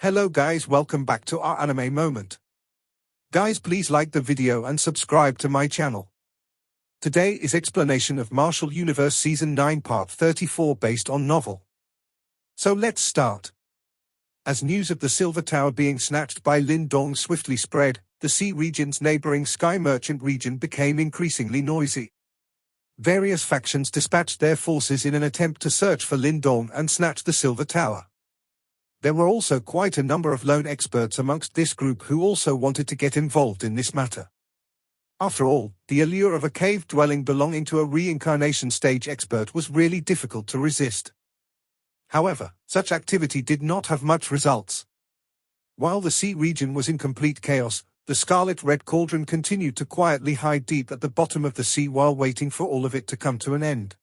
Hello guys, welcome back to our anime moment. Guys, please like the video and subscribe to my channel. Today is explanation of Martial Universe Season 9 Part 34 based on novel. So let's start. As news of the Silver Tower being snatched by Lin Dong swiftly spread, the sea region's neighboring Sky Merchant region became increasingly noisy. Various factions dispatched their forces in an attempt to search for Lin Dong and snatch the Silver Tower. There were also quite a number of lone experts amongst this group who also wanted to get involved in this matter. After all, the allure of a cave dwelling belonging to a reincarnation stage expert was really difficult to resist. However, such activity did not have much results. While the sea region was in complete chaos, the Scarlet Red Cauldron continued to quietly hide deep at the bottom of the sea while waiting for all of it to come to an end.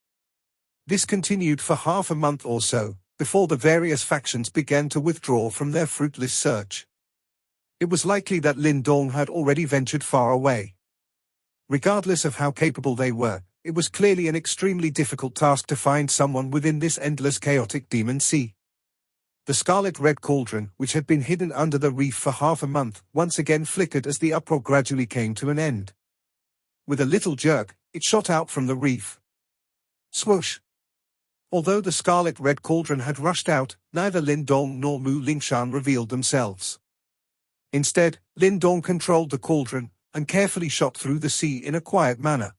This continued for half a month or so, before the various factions began to withdraw from their fruitless search. It was likely that Lin Dong had already ventured far away. Regardless of how capable they were, it was clearly an extremely difficult task to find someone within this endless chaotic demon sea. The Scarlet Red Cauldron, which had been hidden under the reef for half a month, once again flickered as the uproar gradually came to an end. With a little jerk, it shot out from the reef. Swoosh! Although the Scarlet Red Cauldron had rushed out, neither Lin Dong nor Wu Xien revealed themselves. Instead, Lin Dong controlled the cauldron, and carefully shot through the sea in a quiet manner.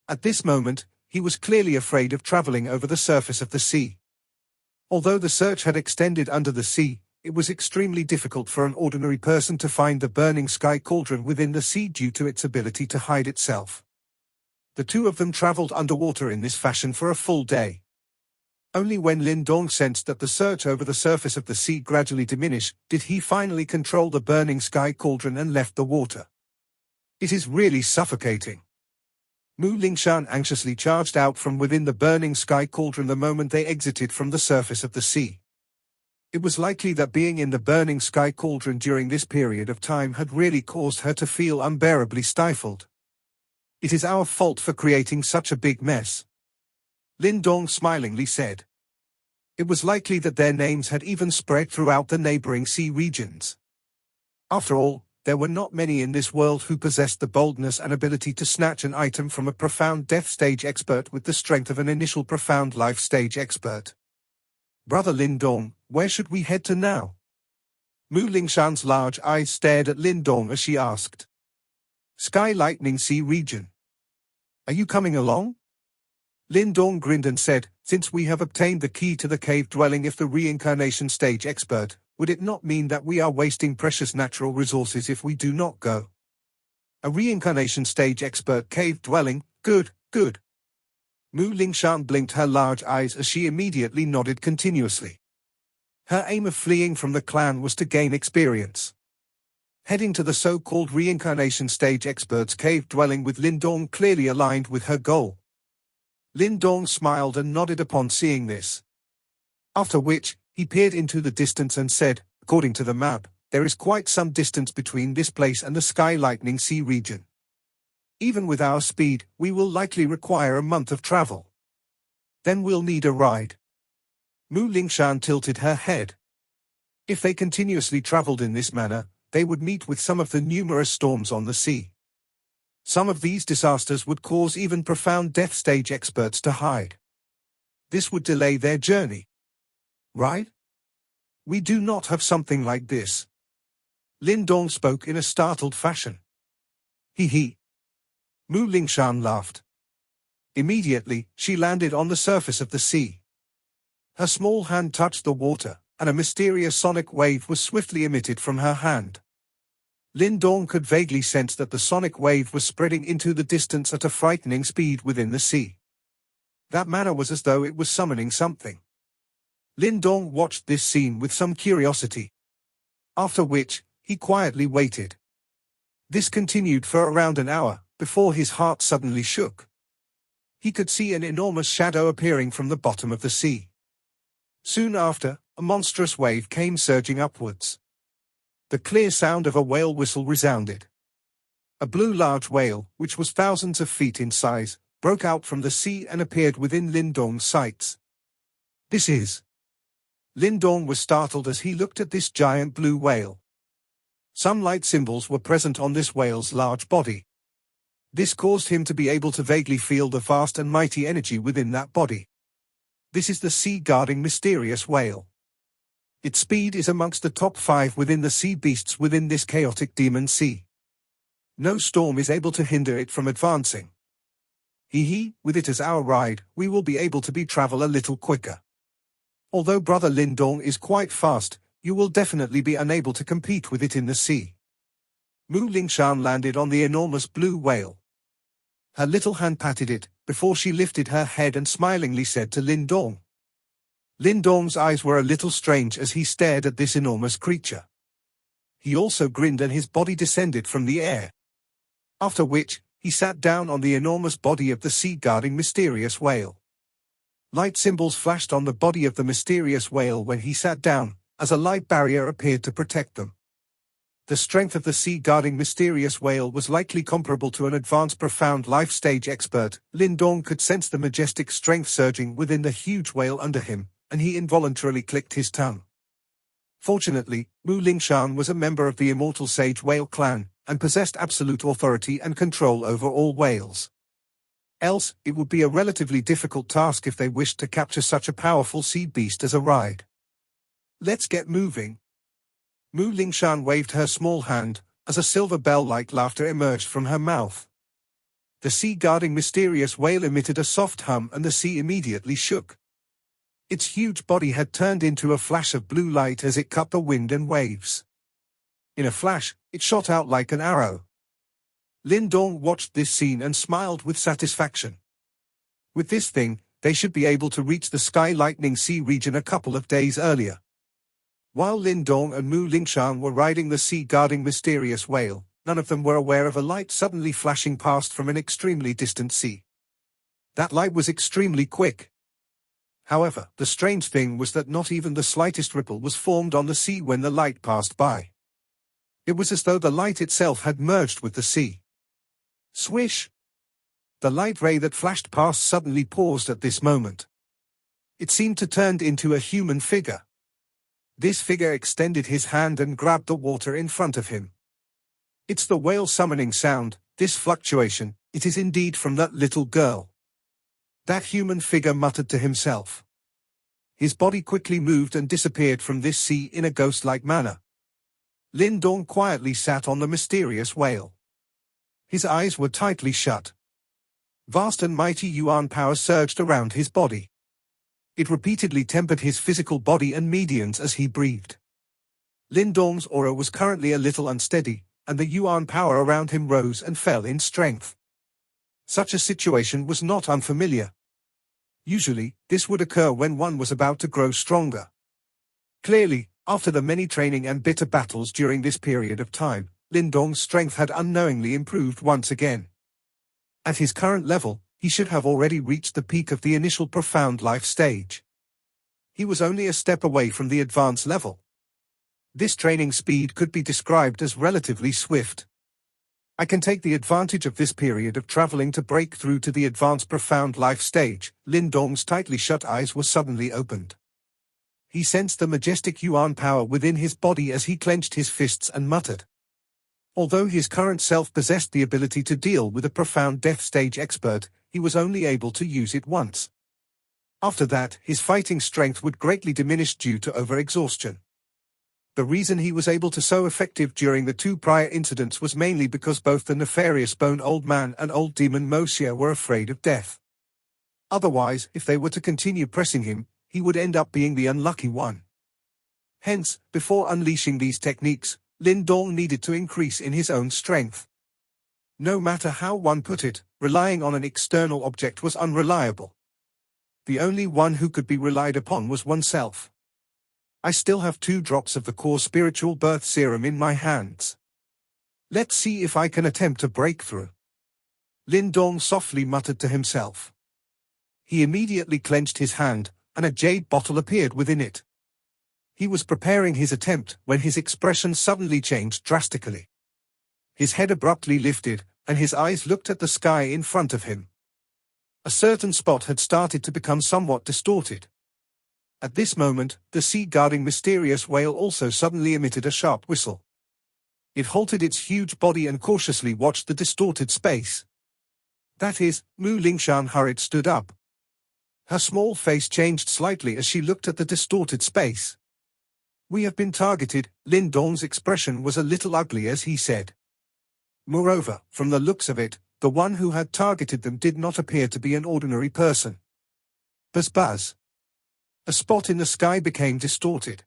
At this moment, he was clearly afraid of traveling over the surface of the sea. Although the search had extended under the sea, it was extremely difficult for an ordinary person to find the burning sky cauldron within the sea due to its ability to hide itself. The two of them traveled underwater in this fashion for a full day. Only when Lin Dong sensed that the search over the surface of the sea gradually diminished, did he finally control the burning sky cauldron and left the water. It is really suffocating. Wu Xien anxiously charged out from within the burning sky cauldron the moment they exited from the surface of the sea. It was likely that being in the burning sky cauldron during this period of time had really caused her to feel unbearably stifled. It is our fault for creating such a big mess, Lin Dong smilingly said. It was likely that their names had even spread throughout the neighboring sea regions. After all, there were not many in this world who possessed the boldness and ability to snatch an item from a profound death stage expert with the strength of an initial profound life stage expert. Brother Lin Dong, where should we head to now? Wu Xian's large eyes stared at Lin Dong as she asked. Sky Lightning Sea region. Are you coming along? Lin Dong grinned and said, since we have obtained the key to the cave dwelling if the reincarnation stage expert, would it not mean that we are wasting precious natural resources if we do not go? A reincarnation stage expert cave dwelling, good, good. Wu Xien blinked her large eyes as she immediately nodded continuously. Her aim of fleeing from the clan was to gain experience. Heading to the so-called reincarnation stage expert's cave dwelling with Lin Dong clearly aligned with her goal. Lin Dong smiled and nodded upon seeing this. After which, he peered into the distance and said, according to the map, there is quite some distance between this place and the Sky Lightning Sea region. Even with our speed, we will likely require a month of travel. Then we'll need a ride. Wu Xien tilted her head. If they continuously traveled in this manner, they would meet with some of the numerous storms on the sea. Some of these disasters would cause even profound death stage experts to hide. This would delay their journey. Right? We do not have something like this. Lin Dong spoke in a startled fashion. He. Wu Xien laughed. Immediately, she landed on the surface of the sea. Her small hand touched the water, and a mysterious sonic wave was swiftly emitted from her hand. Lin Dong could vaguely sense that the sonic wave was spreading into the distance at a frightening speed within the sea. That manner was as though it was summoning something. Lin Dong watched this scene with some curiosity. After which, he quietly waited. This continued for around an hour, before his heart suddenly shook. He could see an enormous shadow appearing from the bottom of the sea. Soon after, a monstrous wave came surging upwards. The clear sound of a whale whistle resounded. A blue large whale, which was thousands of feet in size, broke out from the sea and appeared within Lin Dong's sights. This is Lindong was startled as he looked at this giant blue whale. Some light symbols were present on this whale's large body. This caused him to be able to vaguely feel the vast and mighty energy within that body. This is the sea-guarding mysterious whale. Its speed is amongst the top 5 within the sea beasts within this chaotic demon sea. No storm is able to hinder it from advancing. With it as our ride, we will be able to travel a little quicker. Although Brother Lindong is quite fast, you will definitely be unable to compete with it in the sea. Mu Lingshan landed on the enormous blue whale. Her little hand patted it, before she lifted her head and smilingly said to Lindong. Lindong's eyes were a little strange as he stared at this enormous creature. He also grinned and his body descended from the air. After which, he sat down on the enormous body of the sea-guarding mysterious whale. Light symbols flashed on the body of the mysterious whale when he sat down, as a light barrier appeared to protect them. The strength of the sea-guarding mysterious whale was likely comparable to an advanced profound life stage expert. Lindong could sense the majestic strength surging within the huge whale under him, and he involuntarily clicked his tongue. Fortunately, Mu Lingshan was a member of the immortal sage whale clan, and possessed absolute authority and control over all whales. Else, it would be a relatively difficult task if they wished to capture such a powerful sea beast as a ride. Let's get moving. Mu Lingshan waved her small hand, as a silver bell-like laughter emerged from her mouth. The sea-guarding mysterious whale emitted a soft hum and the sea immediately shook. Its huge body had turned into a flash of blue light as it cut the wind and waves. In a flash, it shot out like an arrow. Lindong watched this scene and smiled with satisfaction. With this thing, they should be able to reach the Sky Lightning Sea region a couple of days earlier. While Lindong and Mu Lingshan were riding the sea-guarding mysterious whale, none of them were aware of a light suddenly flashing past from an extremely distant sea. That light was extremely quick. However, the strange thing was that not even the slightest ripple was formed on the sea when the light passed by. It was as though the light itself had merged with the sea. Swish! The light ray that flashed past suddenly paused at this moment. It seemed to turn into a human figure. This figure extended his hand and grabbed the water in front of him. It's the whale summoning sound, this fluctuation, it is indeed from that little girl. That human figure muttered to himself. His body quickly moved and disappeared from this sea in a ghost-like manner. Lindong quietly sat on the mysterious whale. His eyes were tightly shut. Vast and mighty yuan power surged around his body. It repeatedly tempered his physical body and medians as he breathed. Lindong's aura was currently a little unsteady, and the yuan power around him rose and fell in strength. Such a situation was not unfamiliar. Usually, this would occur when one was about to grow stronger. Clearly, after the many training and bitter battles during this period of time, Lindong's strength had unknowingly improved once again. At his current level, he should have already reached the peak of the initial profound life stage. He was only a step away from the advanced level. This training speed could be described as relatively swift. I can take the advantage of this period of traveling to break through to the advanced profound life stage. Lindong's tightly shut eyes were suddenly opened. He sensed the majestic yuan power within his body as he clenched his fists and muttered. Although his current self possessed the ability to deal with a profound death stage expert, he was only able to use it once. After that, his fighting strength would greatly diminish due to overexhaustion. The reason he was able to so effective during the 2 prior incidents was mainly because both the nefarious Bone Old Man and Old Demon Mo Xie were afraid of death. Otherwise, if they were to continue pressing him, he would end up being the unlucky one. Hence, before unleashing these techniques, Lindong needed to increase in his own strength. No matter how one put it, relying on an external object was unreliable. The only one who could be relied upon was oneself. I still have 2 drops of the core spiritual birth serum in my hands. Let's see if I can attempt a breakthrough. Lindong softly muttered to himself. He immediately clenched his hand, and a jade bottle appeared within it. He was preparing his attempt when his expression suddenly changed drastically. His head abruptly lifted, and his eyes looked at the sky in front of him. A certain spot had started to become somewhat distorted. At this moment, the sea-guarding mysterious whale also suddenly emitted a sharp whistle. It halted its huge body and cautiously watched the distorted space. That is, Mu Lingshan hurried stood up. Her small face changed slightly as she looked at the distorted space. "We have been targeted." Lin Dong's expression was a little ugly as he said. Moreover, from the looks of it, the one who had targeted them did not appear to be an ordinary person. Buzz buzz. A spot in the sky became distorted.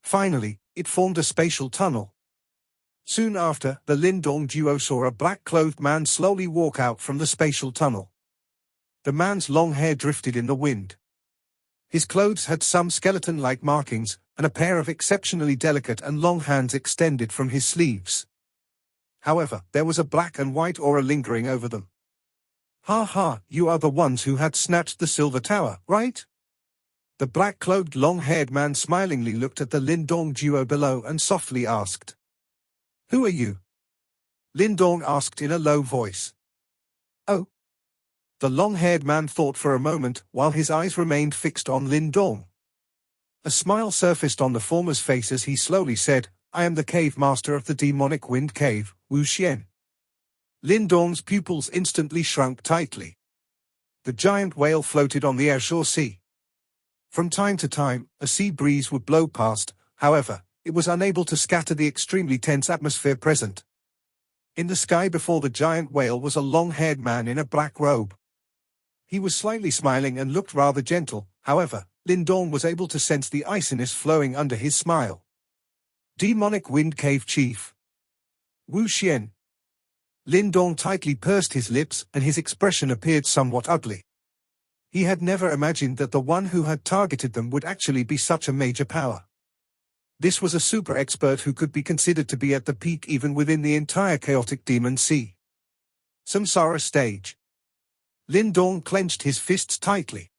Finally, it formed a spatial tunnel. Soon after, the Lin Dong duo saw a black-clothed man slowly walk out from the spatial tunnel. The man's long hair drifted in the wind. His clothes had some skeleton-like markings, and a pair of exceptionally delicate and long hands extended from his sleeves. However, there was a black and white aura lingering over them. "Ha ha, you are the ones who had snatched the silver tower, right?" The black-clothed long-haired man smilingly looked at the Lin Dong duo below and softly asked. "Who are you?" Lin Dong asked in a low voice. "Oh." The long-haired man thought for a moment while his eyes remained fixed on Lin Dong. A smile surfaced on the former's face as he slowly said, "I am the cave master of the demonic wind cave, Wu Xien." Lin Dong's pupils instantly shrunk tightly. The giant whale floated on the airshore sea. From time to time, a sea breeze would blow past, however, it was unable to scatter the extremely tense atmosphere present. In the sky before the giant whale was a long-haired man in a black robe. He was slightly smiling and looked rather gentle, however, Lin Dong was able to sense the iciness flowing under his smile. Demonic Wind Cave Chief Wu Xien. Lin Dong tightly pursed his lips and his expression appeared somewhat ugly. He had never imagined that the one who had targeted them would actually be such a major power. This was a super expert who could be considered to be at the peak even within the entire chaotic demon sea. Samsara stage. Lin Dong clenched his fists tightly.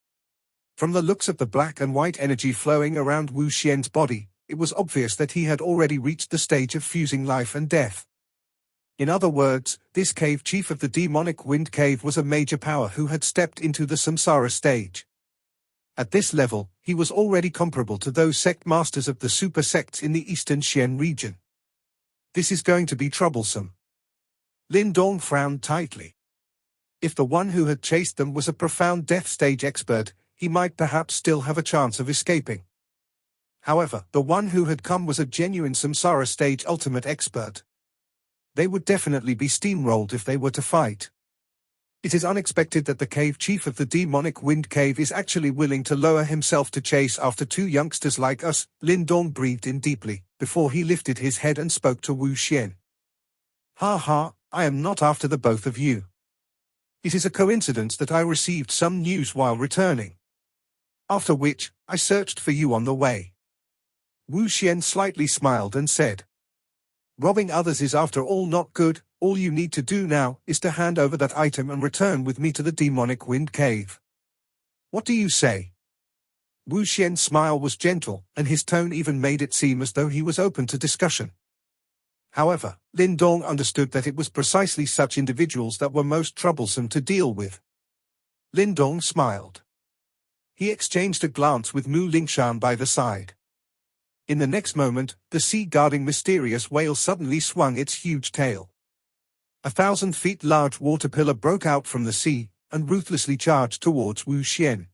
From the looks of the black and white energy flowing around Wu Xian's body, it was obvious that he had already reached the stage of fusing life and death. In other words, this cave chief of the demonic wind cave was a major power who had stepped into the samsara stage. At this level, he was already comparable to those sect masters of the super sects in the eastern Xian region. This is going to be troublesome. Lin Dong frowned tightly. If the one who had chased them was a profound death stage expert, he might perhaps still have a chance of escaping. However, the one who had come was a genuine samsara stage ultimate expert. They would definitely be steamrolled if they were to fight. It is unexpected that the cave chief of the demonic wind cave is actually willing to lower himself to chase after two youngsters like us. Lin Dong breathed in deeply, before he lifted his head and spoke to Wu Xien. "Ha ha, I am not after the both of you. It is a coincidence that I received some news while returning. After which, I searched for you on the way." Wu Xien slightly smiled and said, "Robbing others is after all not good. All you need to do now is to hand over that item and return with me to the demonic wind cave. What do you say?" Wu Xian's smile was gentle, and his tone even made it seem as though he was open to discussion. However, Lin Dong understood that it was precisely such individuals that were most troublesome to deal with. Lin Dong smiled. He exchanged a glance with Mu Lingshan by the side. In the next moment, the sea-guarding mysterious whale suddenly swung its huge tail. 1,000 feet large water pillar broke out from the sea, and ruthlessly charged towards Wu Xien.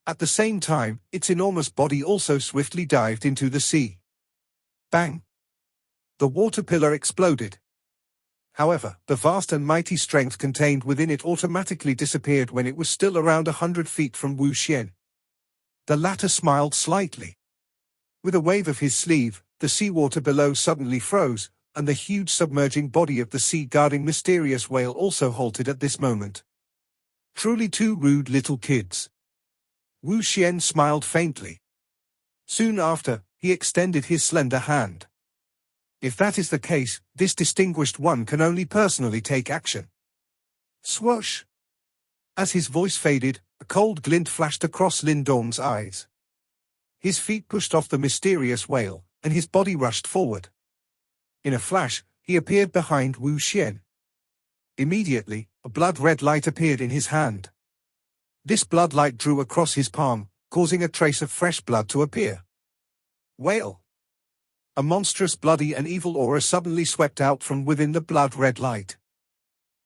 At the same time, its enormous body also swiftly dived into the sea. Bang! The water pillar exploded. However, the vast and mighty strength contained within it automatically disappeared when it was still around 100 feet from Wu Xien. The latter smiled slightly. With a wave of his sleeve, the seawater below suddenly froze, and the huge submerging body of the sea-guarding mysterious whale also halted at this moment. Truly two rude little kids. Wu Xien smiled faintly. Soon after, he extended his slender hand. If that is the case, this distinguished one can only personally take action. Swoosh! As his voice faded, a cold glint flashed across Lin Dong's eyes. His feet pushed off the mysterious whale, and his body rushed forward. In a flash, he appeared behind Wu Xien. Immediately, a blood-red light appeared in his hand. This blood light drew across his palm, causing a trace of fresh blood to appear. Whale! A monstrous, bloody and evil aura suddenly swept out from within the blood-red light.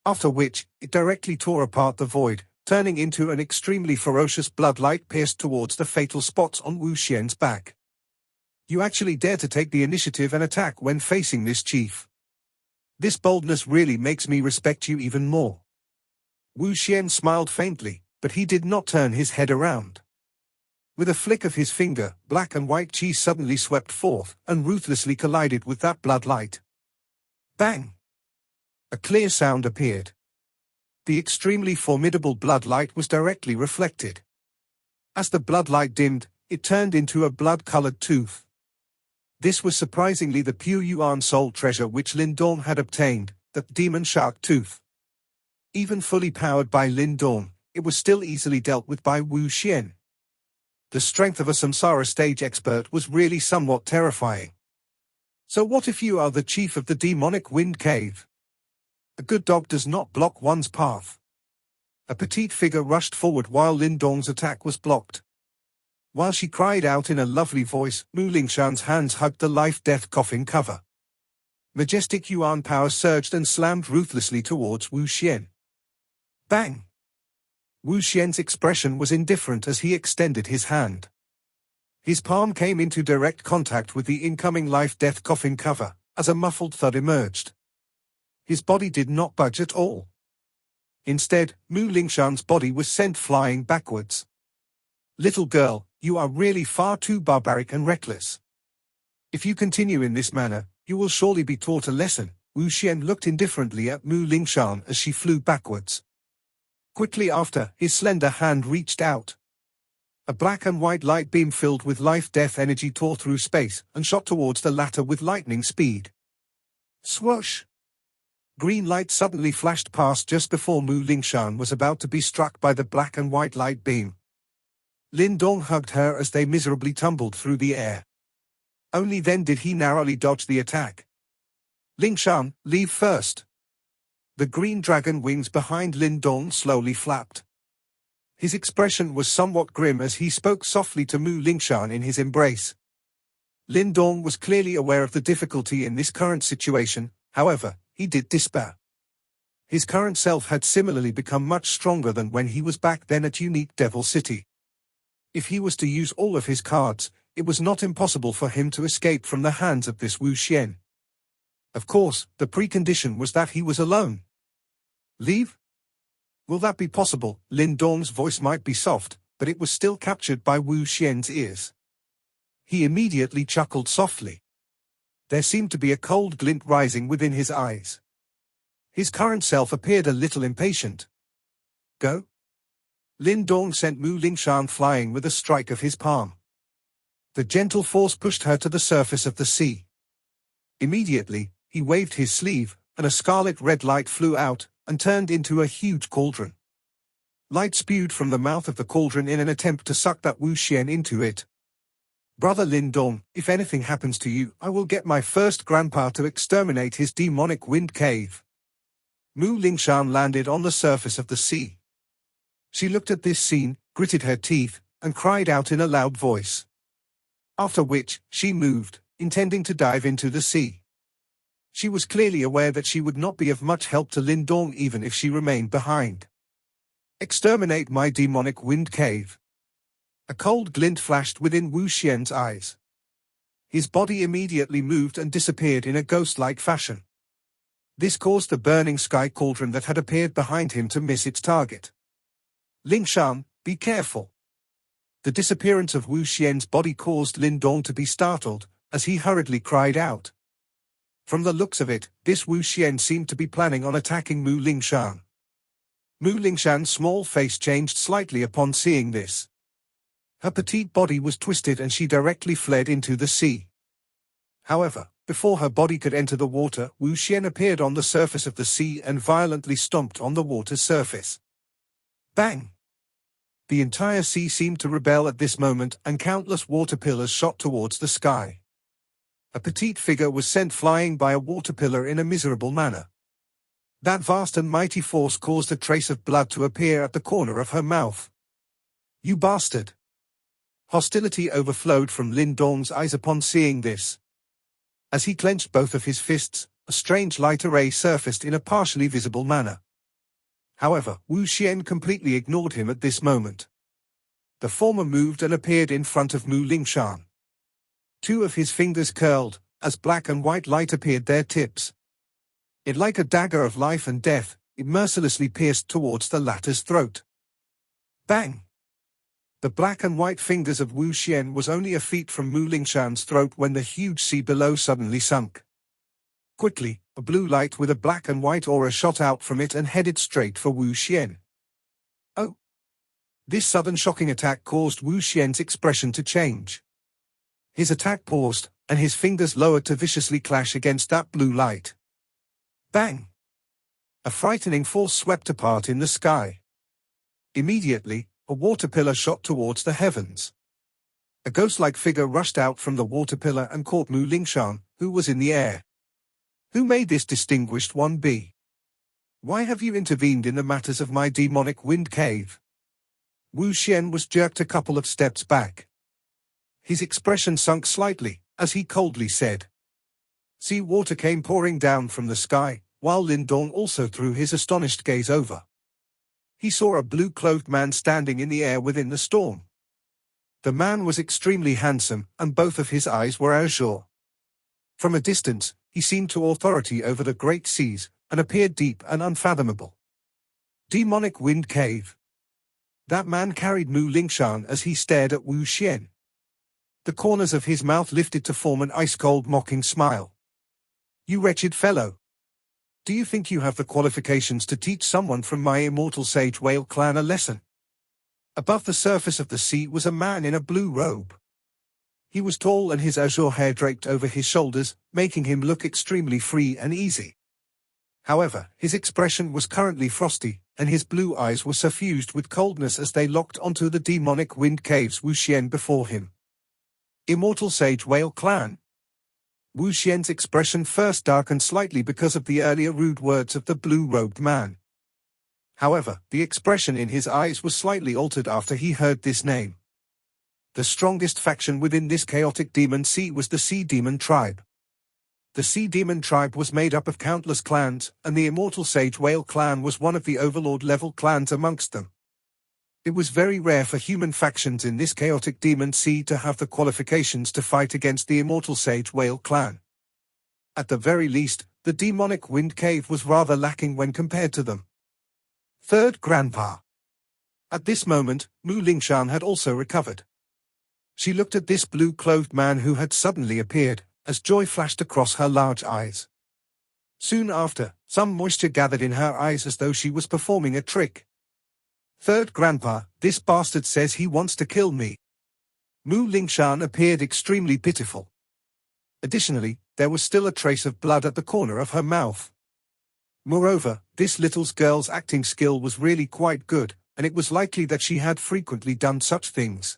After which, it directly tore apart the void, turning into an extremely ferocious bloodlight pierced towards the fatal spots on Wu Xien's back. You actually dare to take the initiative and attack when facing this chief. This boldness really makes me respect you even more. Wu Xien smiled faintly, but he did not turn his head around. With a flick of his finger, black and white chi suddenly swept forth and ruthlessly collided with that bloodlight. Bang! A clear sound appeared. The extremely formidable bloodlight was directly reflected. As the bloodlight dimmed, it turned into a blood-colored tooth. This was surprisingly the pure Yuan soul treasure which Lin Dong had obtained, the demon shark tooth. Even fully powered by Lin Dong, it was still easily dealt with by Wu Xien. The strength of a samsara stage expert was really somewhat terrifying. So what if you are the chief of the demonic wind cave? A good dog does not block one's path. A petite figure rushed forward while Lin Dong's attack was blocked. While she cried out in a lovely voice, Mu Lingshan's hands hugged the life-death coffin cover. Majestic Yuan power surged and slammed ruthlessly towards Wu Xien. Bang! Wu Xien's expression was indifferent as he extended his hand. His palm came into direct contact with the incoming life-death coffin cover, as a muffled thud emerged. His body did not budge at all. Instead, Mu Lingshan's body was sent flying backwards. Little girl, you are really far too barbaric and reckless. If you continue in this manner, you will surely be taught a lesson. Wu Xien looked indifferently at Mu Lingshan as she flew backwards. Quickly after, his slender hand reached out. A black and white light beam filled with life-death energy tore through space and shot towards the latter with lightning speed. Swoosh! Green light suddenly flashed past just before Mu Lingshan was about to be struck by the black and white light beam. Lin Dong hugged her as they miserably tumbled through the air. Only then did he narrowly dodge the attack. Lingshan, leave first. The green dragon wings behind Lin Dong slowly flapped. His expression was somewhat grim as he spoke softly to Mu Lingshan in his embrace. Lin Dong was clearly aware of the difficulty in this current situation, however, he did despair. His current self had similarly become much stronger than when he was back then at Unique Devil City. If he was to use all of his cards, it was not impossible for him to escape from the hands of this Wu Xien. Of course, the precondition was that he was alone. Leave? Will that be possible? Lin Dong's voice might be soft, but it was still captured by Wu Xien's ears. He immediately chuckled softly. There seemed to be a cold glint rising within his eyes. His current self appeared a little impatient. Go? Lin Dong sent Mu Lingshan flying with a strike of his palm. The gentle force pushed her to the surface of the sea. Immediately, he waved his sleeve, and a scarlet red light flew out, and turned into a huge cauldron. Light spewed from the mouth of the cauldron in an attempt to suck that Wu Xien into it. Brother Lin Dong, if anything happens to you, I will get my first grandpa to exterminate his demonic wind cave. Mu Lingshan landed on the surface of the sea. She looked at this scene, gritted her teeth, and cried out in a loud voice. After which, she moved, intending to dive into the sea. She was clearly aware that she would not be of much help to Lin Dong even if she remained behind. Exterminate my demonic wind cave. A cold glint flashed within Wu Xien's eyes. His body immediately moved and disappeared in a ghost-like fashion. This caused the burning sky cauldron that had appeared behind him to miss its target. Lingshan, be careful. The disappearance of Wu Xien's body caused Lin Dong to be startled, as he hurriedly cried out. From the looks of it, this Wu Xien seemed to be planning on attacking Mu Lingshan. Mu Lingshan's small face changed slightly upon seeing this. Her petite body was twisted and she directly fled into the sea. However, before her body could enter the water, Wu Xien appeared on the surface of the sea and violently stomped on the water's surface. Bang! The entire sea seemed to rebel at this moment and countless water pillars shot towards the sky. A petite figure was sent flying by a water pillar in a miserable manner. That vast and mighty force caused a trace of blood to appear at the corner of her mouth. You bastard! Hostility overflowed from Lin Dong's eyes upon seeing this. As he clenched both of his fists, a strange light array surfaced in a partially visible manner. However, Wu Xien completely ignored him at this moment. The former moved and appeared in front of Mu Lingshan. Two of his fingers curled, as black and white light appeared their tips. It like a dagger of life and death, it mercilessly pierced towards the latter's throat. Bang! The black and white fingers of Wu Xien was only a feet from Mu Lingshan's throat when the huge sea below suddenly sunk. Quickly, a blue light with a black and white aura shot out from it and headed straight for Wu Xien. Oh! This sudden shocking attack caused Wu Xien's expression to change. His attack paused, and his fingers lowered to viciously clash against that blue light. Bang! A frightening force swept apart in the sky. Immediately, a water pillar shot towards the heavens. A ghost-like figure rushed out from the water pillar and caught Mu Lingshan, who was in the air. Who may this distinguished one be? Why have you intervened in the matters of my demonic wind cave? Wu Xien was jerked a couple of steps back. His expression sunk slightly, as he coldly said. Sea water came pouring down from the sky, while Lin Dong also threw his astonished gaze over. He saw a blue-clothed man standing in the air within the storm. The man was extremely handsome, and both of his eyes were azure. From a distance, he seemed to authority over the great seas, and appeared deep and unfathomable. Demonic wind cave. That man carried Mu Lingshan as he stared at Wu Xien. The corners of his mouth lifted to form an ice-cold mocking smile. You wretched fellow! Do you think you have the qualifications to teach someone from my immortal sage whale clan a lesson? Above the surface of the sea was a man in a blue robe. He was tall and his azure hair draped over his shoulders, making him look extremely free and easy. However, his expression was currently frosty, and his blue eyes were suffused with coldness as they locked onto the demonic wind cave's Wu Xien before him. Immortal Sage Whale Clan. Wu Xien's expression first darkened slightly because of the earlier rude words of the blue-robed man. However, the expression in his eyes was slightly altered after he heard this name. The strongest faction within this chaotic demon sea was the Sea Demon Tribe. The Sea Demon Tribe was made up of countless clans, and the Immortal Sage Whale Clan was one of the Overlord-level clans amongst them. It was very rare for human factions in this chaotic demon sea to have the qualifications to fight against the Immortal Sage Whale Clan. At the very least, the demonic wind cave was rather lacking when compared to them. Third Grandpa. At this moment, Mu Lingshan had also recovered. She looked at this blue-clothed man who had suddenly appeared, as joy flashed across her large eyes. Soon after, some moisture gathered in her eyes as though she was performing a trick. Third Grandpa, this bastard says he wants to kill me. Mu Lingshan appeared extremely pitiful. Additionally, there was still a trace of blood at the corner of her mouth. Moreover, this little girl's acting skill was really quite good, and it was likely that she had frequently done such things.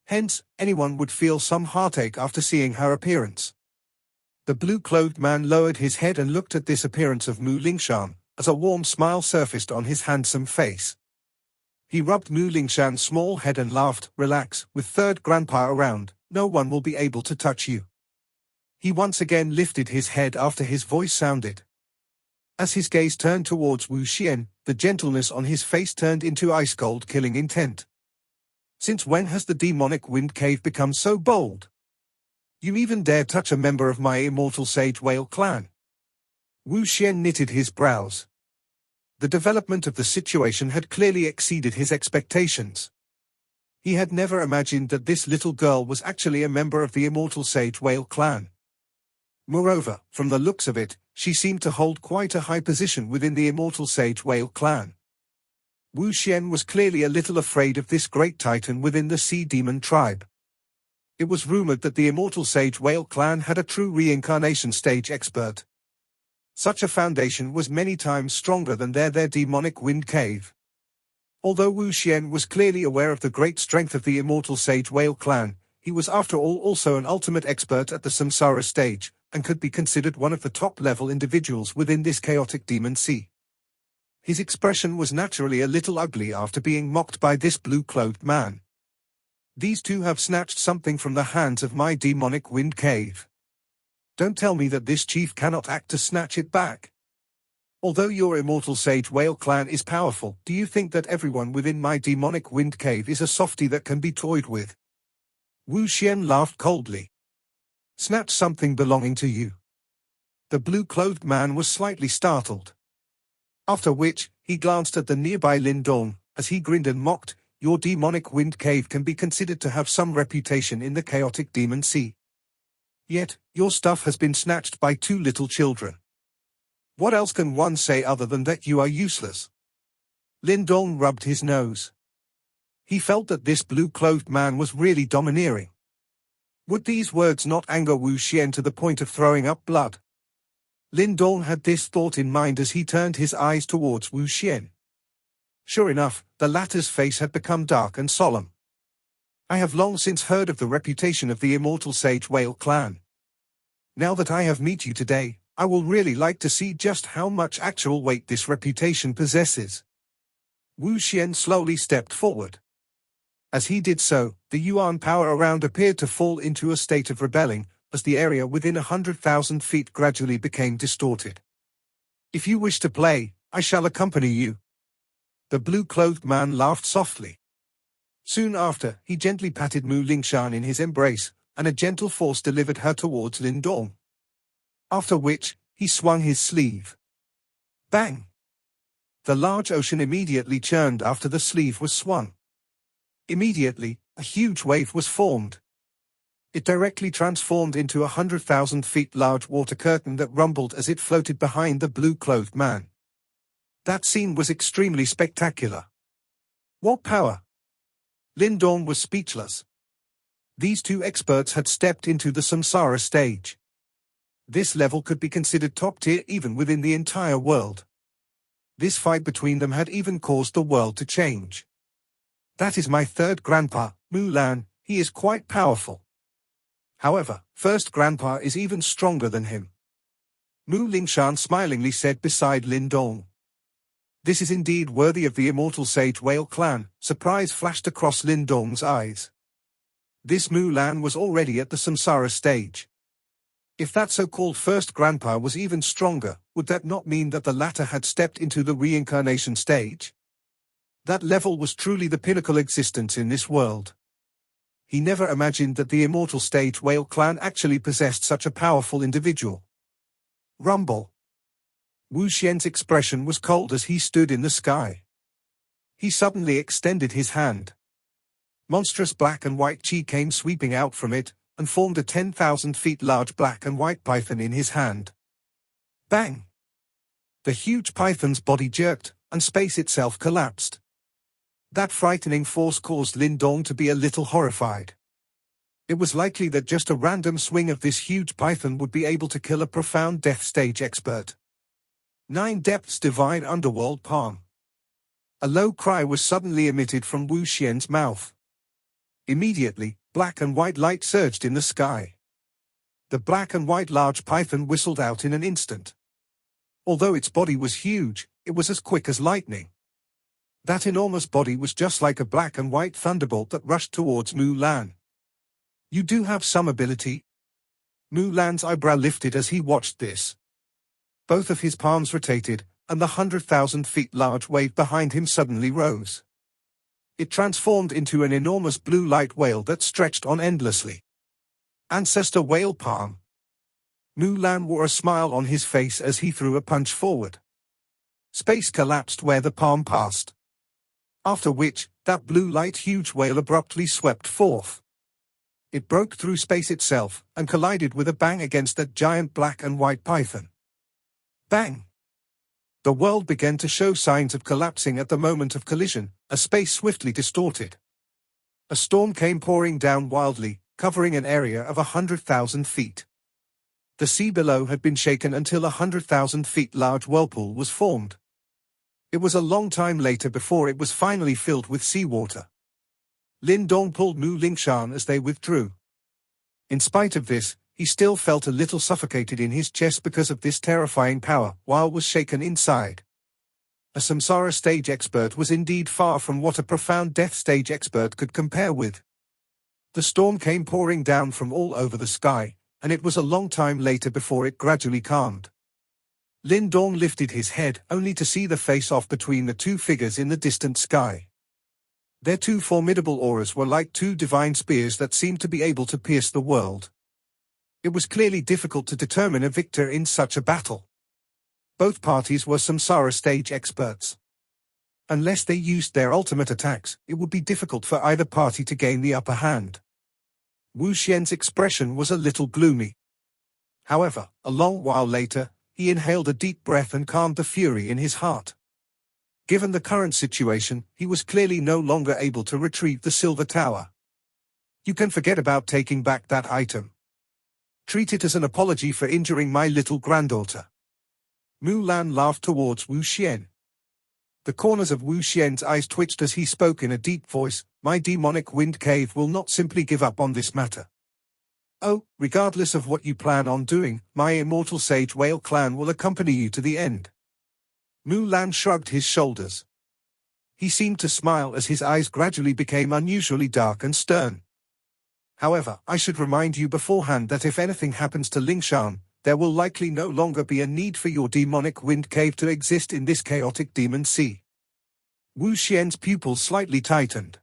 Hence, anyone would feel some heartache after seeing her appearance. The blue-clothed man lowered his head and looked at this appearance of Mu Lingshan, as a warm smile surfaced on his handsome face. He rubbed Mu Lingshan's small head and laughed, "Relax, with Third Grandpa around, no one will be able to touch you." He once again lifted his head after his voice sounded. As his gaze turned towards Wu Xien, the gentleness on his face turned into ice-cold killing intent. Since when has the demonic wind cave become so bold? You even dare touch a member of my Immortal Sage Whale Clan? Wu Xien knitted his brows. The development of the situation had clearly exceeded his expectations. He had never imagined that this little girl was actually a member of the Immortal Sage Whale Clan. Moreover, from the looks of it, she seemed to hold quite a high position within the Immortal Sage Whale Clan. Wu Xien was clearly a little afraid of this great titan within the Sea Demon Tribe. It was rumored that the Immortal Sage Whale Clan had a true reincarnation stage expert. Such a foundation was many times stronger than their demonic wind cave. Although Wu Xien was clearly aware of the great strength of the Immortal Sage Whale Clan, he was after all also an ultimate expert at the Samsara stage, and could be considered one of the top-level individuals within this chaotic demon sea. His expression was naturally a little ugly after being mocked by this blue-clothed man. These two have snatched something from the hands of my demonic wind cave. Don't tell me that this chief cannot act to snatch it back. Although your immortal sage whale clan is powerful, do you think that everyone within my demonic wind cave is a softie that can be toyed with? Wu Xien laughed coldly. Snatch something belonging to you. The blue-clothed man was slightly startled. After which, he glanced at the nearby Lin Dong, as he grinned and mocked, your demonic wind cave can be considered to have some reputation in the chaotic demon sea. Yet, your stuff has been snatched by two little children. What else can one say other than that you are useless? Lin Dong rubbed his nose. He felt that this blue-clothed man was really domineering. Would these words not anger Wu Xien to the point of throwing up blood? Lin Dong had this thought in mind as he turned his eyes towards Wu Xien. Sure enough, the latter's face had become dark and solemn. I have long since heard of the reputation of the immortal sage whale clan. Now that I have met you today, I will really like to see just how much actual weight this reputation possesses. Wu Xien slowly stepped forward. As he did so, the Yuan power around appeared to fall into a state of rebelling, as the area within 100,000 feet gradually became distorted. If you wish to play, I shall accompany you. The blue-clothed man laughed softly. Soon after, he gently patted Mu Lingshan in his embrace, and a gentle force delivered her towards Lin Dong. After which, he swung his sleeve. Bang! The large ocean immediately churned after the sleeve was swung. Immediately, a huge wave was formed. It directly transformed into 100,000 feet large water curtain that rumbled as it floated behind the blue-clothed man. That scene was extremely spectacular. What power! Lin Dong was speechless. These two experts had stepped into the samsara stage. This level could be considered top tier even within the entire world. This fight between them had even caused the world to change. That is my third grandpa, Mu Lan, he is quite powerful. However, first grandpa is even stronger than him. Mu Lingshan smilingly said beside Lin Dong. This is indeed worthy of the immortal sage whale clan. Surprise flashed across Lin Dong's eyes. This Mu Lan was already at the samsara stage. If that so-called first grandpa was even stronger, would that not mean that the latter had stepped into the reincarnation stage? That level was truly the pinnacle existence in this world. He never imagined that the immortal stage whale clan actually possessed such a powerful individual. Rumble. Wu Xian's expression was cold as he stood in the sky. He suddenly extended his hand. Monstrous black and white chi came sweeping out from it, and formed a 10,000 feet large black and white python in his hand. Bang! The huge python's body jerked, and space itself collapsed. That frightening force caused Lin Dong to be a little horrified. It was likely that just a random swing of this huge python would be able to kill a profound death stage expert. 9 depths divine underworld palm. A low cry was suddenly emitted from Wu Xian's mouth. Immediately, black and white light surged in the sky. The black and white large python whistled out in an instant. Although its body was huge, it was as quick as lightning. That enormous body was just like a black and white thunderbolt that rushed towards Mu Lan. You do have some ability? Mu Lan's eyebrow lifted as he watched this. Both of his palms rotated, and the 100,000 feet large wave behind him suddenly rose. It transformed into an enormous blue light whale that stretched on endlessly. Ancestor whale palm. Mu Lan wore a smile on his face as he threw a punch forward. Space collapsed where the palm passed. After which, that blue light huge whale abruptly swept forth. It broke through space itself, and collided with a bang against that giant black and white python. Bang! The world began to show signs of collapsing at the moment of collision, as space swiftly distorted. A storm came pouring down wildly, covering an area of 100,000 feet. The sea below had been shaken until 100,000 feet large whirlpool was formed. It was a long time later before it was finally filled with seawater. Lin Dong pulled Mu Lingshan as they withdrew. In spite of this, he still felt a little suffocated in his chest because of this terrifying power, while was shaken inside. A samsara stage expert was indeed far from what a profound death stage expert could compare with. The storm came pouring down from all over the sky, and it was a long time later before it gradually calmed. Lin Dong lifted his head only to see the face-off between the two figures in the distant sky. Their two formidable auras were like two divine spears that seemed to be able to pierce the world. It was clearly difficult to determine a victor in such a battle. Both parties were samsara stage experts. Unless they used their ultimate attacks, it would be difficult for either party to gain the upper hand. Wu Xien's expression was a little gloomy. However, a long while later, he inhaled a deep breath and calmed the fury in his heart. Given the current situation, he was clearly no longer able to retrieve the silver tower. You can forget about taking back that item. Treat it as an apology for injuring my little granddaughter. Mu Lan laughed towards Wu Xien. The corners of Wu Xien's eyes twitched as he spoke in a deep voice. My demonic wind cave will not simply give up on this matter. Oh, regardless of what you plan on doing, my immortal sage whale clan will accompany you to the end. Mu Lan shrugged his shoulders. He seemed to smile as his eyes gradually became unusually dark and stern. However, I should remind you beforehand that if anything happens to Lingshan, there will likely no longer be a need for your demonic wind cave to exist in this chaotic demon sea. Wu Xien's pupils slightly tightened.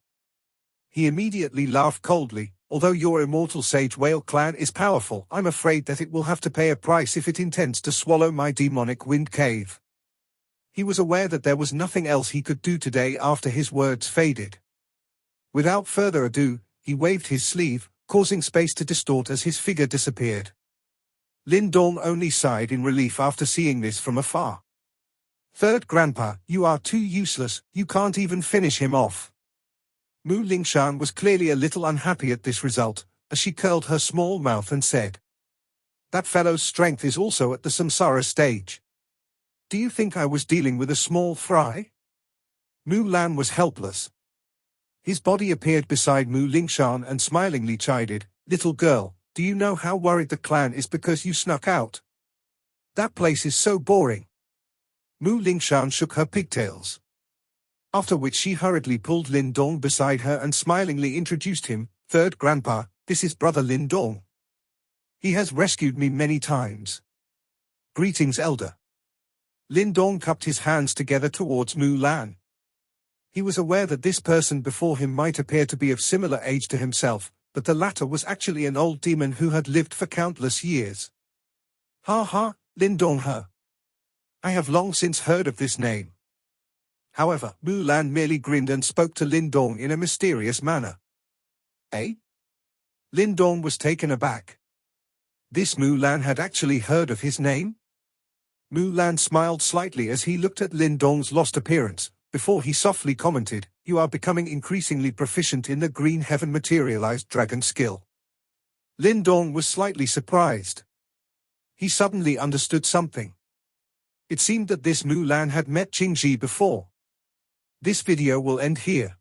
He immediately laughed coldly. Although your immortal sage whale clan is powerful, I'm afraid that it will have to pay a price if it intends to swallow my demonic wind cave. He was aware that there was nothing else he could do today after his words faded. Without further ado, he waved his sleeve, causing space to distort as his figure disappeared. Lin Dong only sighed in relief after seeing this from afar. Third Grandpa, you are too useless, you can't even finish him off. Mu Lingshan was clearly a little unhappy at this result, as she curled her small mouth and said, That fellow's strength is also at the samsara stage. Do you think I was dealing with a small fry? Mu Lan was helpless. His body appeared beside Mu Lingshan and smilingly chided, Little girl, do you know how worried the clan is because you snuck out? That place is so boring. Mu Lingshan shook her pigtails. After which she hurriedly pulled Lin Dong beside her and smilingly introduced him, Third Grandpa, this is Brother Lin Dong. He has rescued me many times. Greetings, Elder. Lin Dong cupped his hands together towards Mu Lan. He was aware that this person before him might appear to be of similar age to himself, but the latter was actually an old demon who had lived for countless years. Ha ha, Lin Dong her. I have long since heard of this name. However, Mu Lan merely grinned and spoke to Lin Dong in a mysterious manner. Eh? Lin Dong was taken aback. This Mu Lan had actually heard of his name? Mu Lan smiled slightly as he looked at Lin Dong's lost appearance, before he softly commented, You are becoming increasingly proficient in the green heaven materialized dragon skill. Lin Dong was slightly surprised. He suddenly understood something. It seemed that this Mu Lan had met Qingji before. This video will end here.